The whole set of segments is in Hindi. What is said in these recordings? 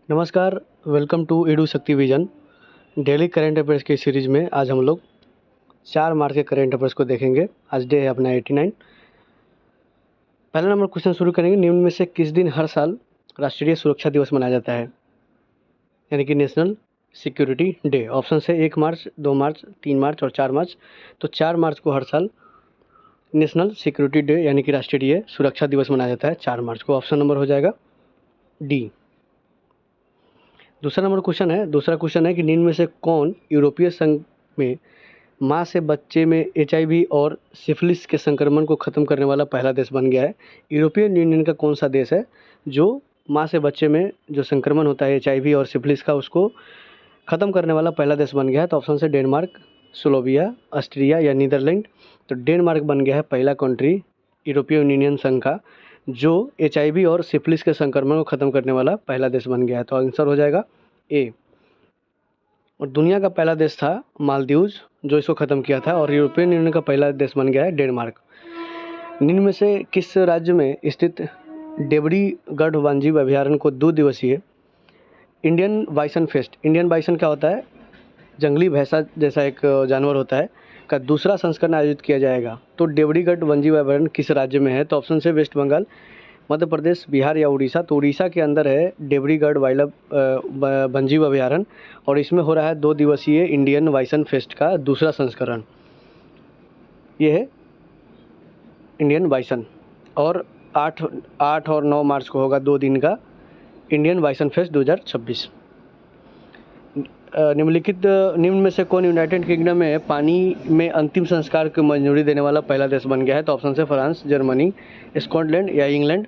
नमस्कार, वेलकम टू एडू शक्ति विजन। डेली करंट अफेयर्स की सीरीज़ में आज हम लोग 4 मार्च के करंट अफेयर्स को देखेंगे। आज डे है अपना 89। पहला नंबर क्वेश्चन शुरू करेंगे। निम्न में से किस दिन हर साल राष्ट्रीय सुरक्षा दिवस मनाया जाता है, यानी कि नेशनल सिक्योरिटी डे? ऑप्शन है 1 मार्च, 2 मार्च, 3 मार्च और 4 मार्च। तो 4 मार्च को हर साल नेशनल सिक्योरिटी डे यानी कि राष्ट्रीय सुरक्षा दिवस मनाया जाता है 4 मार्च को। ऑप्शन नंबर हो जाएगा डी। दूसरा क्वेश्चन है कि निम्न में से कौन यूरोपीय संघ में माँ से बच्चे में HIV और सिफिलिस के संक्रमण को ख़त्म करने वाला पहला देश बन गया है? यूरोपियन यूनियन का कौन सा देश है जो माँ से बच्चे में जो संक्रमण होता है HIV और सिफिलिस का, उसको ख़त्म करने वाला पहला देश बन गया है? तो ऑप्शन है डेनमार्क, स्लोविया, ऑस्ट्रिया या नीदरलैंड। तो डेनमार्क बन गया है पहला कंट्री यूरोपियन यूनियन संघ का जो HIV और सिफिलिस के संक्रमण को ख़त्म करने वाला पहला देश बन गया है। तो आंसर हो जाएगा ए। और दुनिया का पहला देश था मालदीव्स जो इसको ख़त्म किया था, और यूरोपियन यूनियन का पहला देश बन गया है डेनमार्क। निम्न में से किस राज्य में स्थित देवड़ीगढ़ वन्यजीव अभयारण्य को 2 दिवसीय Indian bison fest, Indian bison क्या होता है, जंगली भैंसा जैसा एक जानवर होता है, का दूसरा संस्करण आयोजित किया जाएगा? तो देवड़ीगढ़ वन्यजीव अभयारण्य किस राज्य में है? तो ऑप्शन है वेस्ट बंगाल, मध्य प्रदेश, बिहार या उड़ीसा। तो उड़ीसा के अंदर है देवड़ीगढ़ वाइल्ड वन्यजीव अभयारण्य, और इसमें हो रहा है 2 दिवसीय इंडियन बाइसन फेस्ट का दूसरा संस्करण। ये है इंडियन बाइसन, और 8 और 9 मार्च को होगा 2 दिन का इंडियन बाइसन फेस्ट 2026। निम्न में से कौन यूनाइटेड किंगडम में पानी में अंतिम संस्कार को मंजूरी देने वाला पहला देश बन गया है? तो ऑप्शन है फ्रांस, जर्मनी, स्कॉटलैंड या इंग्लैंड।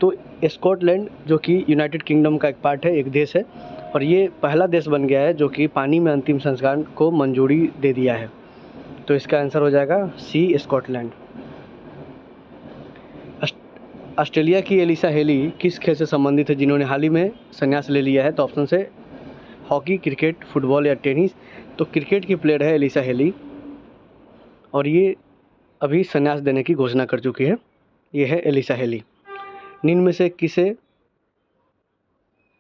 तो स्कॉटलैंड जो कि यूनाइटेड किंगडम का एक पार्ट है, एक देश है, और ये पहला देश बन गया है जो कि पानी में अंतिम संस्कार को मंजूरी दे दिया है। तो इसका आंसर हो जाएगा सी, स्कॉटलैंड। ऑस्ट्रेलिया की एलिसा हेली किस खेल से संबंधित है जिन्होंने हाल ही में संन्यास ले लिया है? तो ऑप्शन है हॉकी, क्रिकेट, फुटबॉल या टेनिस। तो क्रिकेट की प्लेयर है एलिसा हेली, और ये अभी संन्यास देने की घोषणा कर चुकी है। ये है एलिसा हेली। निम्न में से किसे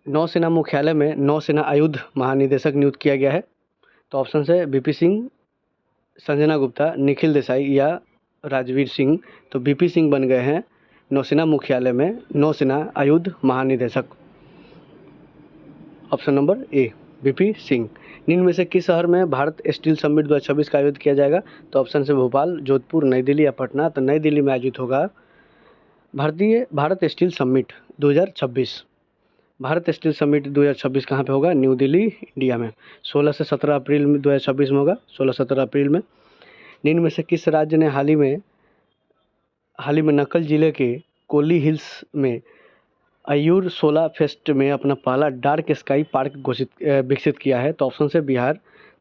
नौसेना मुख्यालय में नौसेना आयुध महानिदेशक नियुक्त किया गया है? तो ऑप्शन है बीपी सिंह, संजना गुप्ता, निखिल देसाई या राजवीर सिंह। तो बीपी सिंह बन गए हैं नौसेना मुख्यालय में नौसेना आयुध महानिदेशक। ऑप्शन नंबर ए, बीपी सिंह। निम्न में से किस शहर में भारत स्टील समिट 2026 का आयोजित किया जाएगा? तो ऑप्शन है भोपाल, जोधपुर, नई दिल्ली या पटना। तो नई दिल्ली में आयोजित होगा Bharat steel summit 2026। Bharat steel summit 2026 कहाँ पे होगा? न्यू दिल्ली, इंडिया में। 16 से 17 अप्रैल में 2026 में होगा, 16-17 अप्रैल में। निम्न में से किस राज्य ने हाल ही में नक्सल जिले के कोली हिल्स में आयुर सोला फेस्ट में अपना पहला डार्क स्काई पार्क विकसित किया है? तो ऑप्शन है बिहार,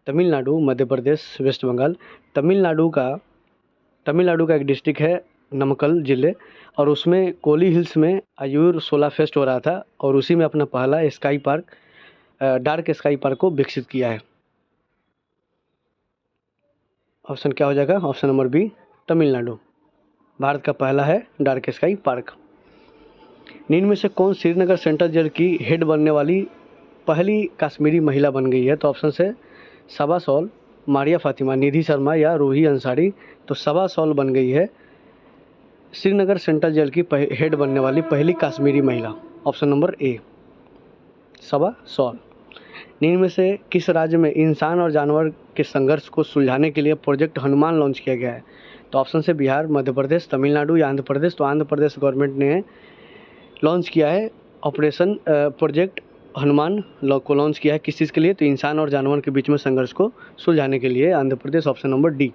तमिलनाडु, मध्य प्रदेश, वेस्ट बंगाल। तमिलनाडु का एक डिस्ट्रिक्ट है नमक्कल जिले, और उसमें कोली हिल्स में आयुर सोला फेस्ट हो रहा था, और उसी में अपना पहला sky park, dark sky park को विकसित किया है। ऑप्शन क्या हो जाएगा? Option number B, Tamil Nadu Bharat का पहला है डार्क स्काई पार्क। निम्न में से कौन श्रीनगर सेंट्रल जेल की हेड बनने वाली पहली कश्मीरी महिला बन गई है? तो ऑप्शन है सबा सॉल, मारिया फातिमा, निधि शर्मा या रूही अंसारी। तो सबा सॉल बन गई है श्रीनगर सेंट्रल जेल की हेड बनने वाली पहली कश्मीरी महिला। Option number A, Saba Saul. निम्न में से किस राज्य में इंसान और जानवर के संघर्ष को सुलझाने के लिए प्रोजेक्ट हनुमान लॉन्च किया गया है? तो ऑप्शन है बिहार, मध्य प्रदेश, तमिलनाडु या आंध्र प्रदेश। तो आंध्र प्रदेश गवर्नमेंट ने लॉन्च किया है ऑपरेशन प्रोजेक्ट हनुमान को लॉन्च किया है। किस चीज़ के लिए? तो इंसान और जानवर के बीच में संघर्ष को सुलझाने के लिए Andhra Pradesh. Option number D.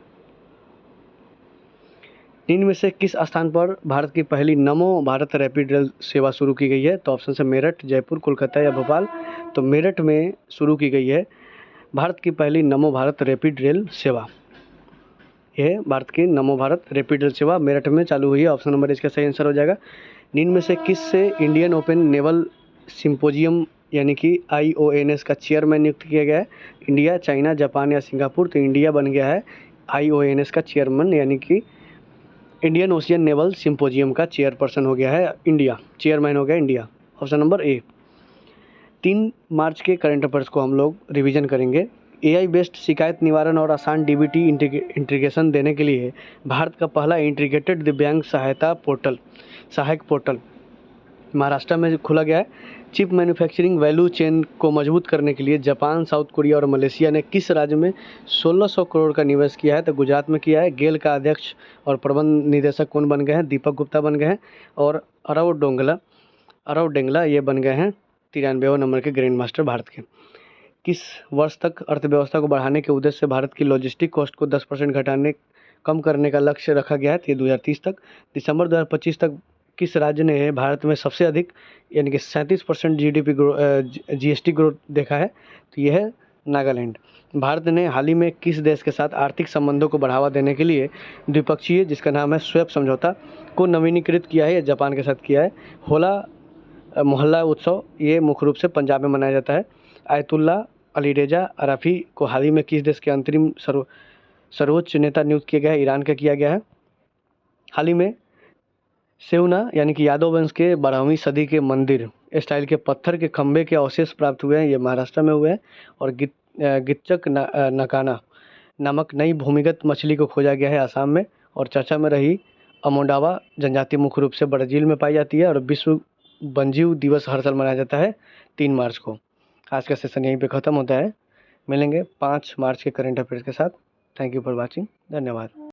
निम्न में से किस स्थान पर भारत की पहली नमो भारत रैपिड रेल सेवा शुरू की गई है? तो ऑप्शन है मेरठ, जयपुर, कोलकाता या भोपाल। तो मेरठ में शुरू की गई है भारत की पहली नमो भारत रैपिड रेल सेवा। यह भारत की नमो भारत रैपिड रेल सेवा मेरठ में चालू हुई है। ऑप्शन नंबर इसका सही आंसर हो जाएगा। निम्न में से किस से इंडियन ओपन नेवल सिंपोजियम यानी कि IONS का चेयरमैन नियुक्त किया गया है? इंडिया, चाइना, जापान या सिंगापुर। तो इंडिया बन गया है IONS का चेयरमैन, यानी कि इंडियन ओशियन नेवल सिंपोजियम का चेयरपर्सन हो गया है इंडिया, चेयरमैन हो गया इंडिया। ऑप्शन नंबर ए। 3 मार्च के करंट अफेयर्स को हम लोग रिवीजन करेंगे। एआई बेस्ड शिकायत निवारण और आसान डीबीटी इंटीग्रेशन देने के लिए भारत का पहला इंटीग्रेटेड दिव्यांग सहायक पोर्टल महाराष्ट्र में खोला गया है। चिप मैन्युफैक्चरिंग वैल्यू चेन को मजबूत करने के लिए जापान, साउथ कोरिया और मलेशिया ने किस राज्य में 1600 करोड़ का निवेश किया है? तो गुजरात में किया है। गेल का अध्यक्ष और प्रबंध निदेशक कौन बन गए हैं? दीपक गुप्ता बन गए हैं। और अरव डेंगला ये बन गए हैं 93वें नंबर के ग्रैंड मास्टर भारत के। किस वर्ष तक अर्थव्यवस्था को बढ़ाने के उद्देश्य से भारत की लॉजिस्टिक कॉस्ट को 10% कम करने का लक्ष्य रखा गया है? तो ये 2030 तक। दिसंबर 2025 तक किस राज्य ने भारत में सबसे अधिक यानी कि 37% जीएसटी ग्रोथ देखा है? तो ये है नागालैंड। भारत ने हाल ही में किस देश के साथ आर्थिक संबंधों को बढ़ावा देने के लिए द्विपक्षीय, जिसका नाम है स्वेप समझौता, को नवीनीकृत किया है? या जापान के साथ किया है। होला मोहल्ला उत्सव ये मुख्य रूप से पंजाब में मनाया जाता है। आयतुल्ला अली रेजा अराफी को हाल ही में किस देश के अंतरिम सर्वोच्च नेता नियुक्त किया गया है? ईरान का किया गया है। हाल ही में सेवना यानी कि यादव वंश के 12वीं सदी के मंदिर स्टाइल के पत्थर के खंभे के अवशेष प्राप्त हुए हैं। ये महाराष्ट्र में हुए हैं। और गिच्चक नकाना नामक नई भूमिगत मछली को खोजा गया है आसाम में। और चर्चा में रही अमोंडावा जनजाति मुख्य रूप से ब्राज़ील में पाई जाती है। और विश्व वन्यजीव दिवस हर साल मनाया जाता है 3 मार्च को। आज का सेशन यहीं पे ख़त्म होता है। मिलेंगे 5 मार्च के करंट अफेयर्स के साथ। Thank you for watching. धन्यवाद।